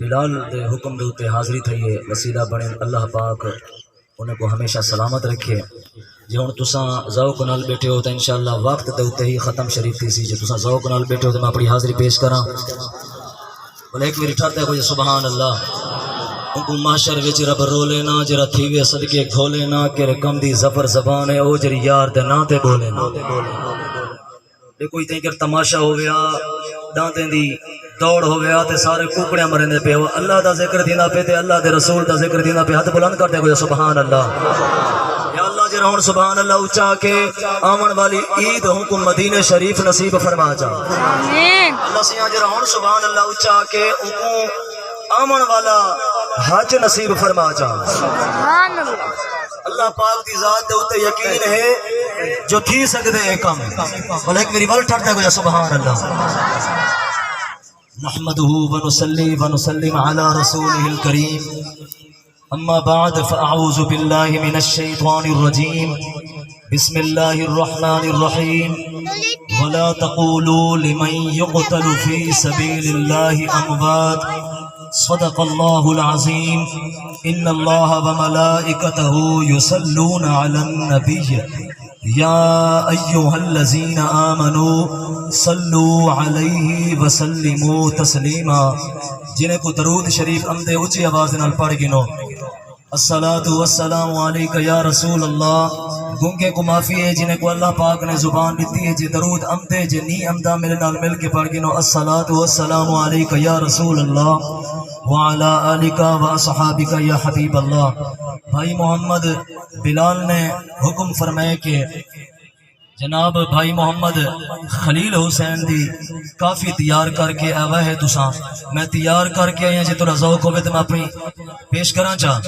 بلال دے حکم دے اتے حاضری تھئیے وسیلہ بنے اللہ پاک انہیں کو ہمیشہ سلامت رکھے. جی ہوں تساں ذوق نال بیٹھے ہو تو انشاءاللہ وقت دے اتے ہی ختم شریف تھی سی. جی تساں ذوق نال بیٹھے ہو تو میں اپنی حاضری پیش کراں. بولے ایک میری ٹھرتا ہے کوئی سبحان اللہ. ان کو معاشر وچ رب رولے نا جرا تھیوے صدقے کھولے نا کہ رقم دی زفر زبان ہے او جری یار دے نا تے بولے نا. یہ کوئی تین کر تماشا ہو گیا دانتیں دی دوڑ ہو گیا تے سارے کوکڑیاں مرن دے پہ ہو اللہ دا ذکر دینا پہ تے اللہ دے رسول دا ذکر دینا پہ ہاتھ بلند کرتے کوئی سبحان اللہ. یا اللہ جی رہون سبحان اللہ اچھا کے آمن والی عید حکم مدینہ شریف نصیب فرما جا. اللہ سیاں جی رہون سبحان اللہ اچھا کے حکم آمن والا حج نصیب فرما جا. اللہ پاک دی ذات دے اوتے یقین ہے جو تھی سکدے ہے کم. بلے ایک میری ول ٹھڑتا کوئی سبحان اللہ. نحمده ونصلي ونسلم على رسوله الكريم اما بعد فاعوذ بالله من الشيطان الرجيم بسم الله الرحمن الرحيم ولا تقولوا لمن يقتل في سبيل الله اموات صدق الله العظيم ان الله وملائكته يصلون على النبي یا ایوہ الذین آمنوا صلو علیہ وسلموا تسلیما. جنہیں کو درود شریف امدے اچھی آواز نال پڑھ گنو. الصلاۃ والسلام علیک یا رسول اللہ. گنگے کو معافی ہے جنہیں کو اللہ پاک نے زبان دیتی ہے جی درود امدے جی نی امدہ میرے نال مل کے پڑھ گنو. الصلاۃ والسلام علیک یا رسول اللہ وعلی آلک واصحابک یا حبیب اللہ. بھائی محمد بلال نے حکم فرمائے کہ جناب بھائی محمد خلیل حسین دی کافی تیار کر کے آوا ہے تساں. میں تیار کر کے آیا جی تو ذوق ہوئے تو میں اپنی پیش کراں چاہ.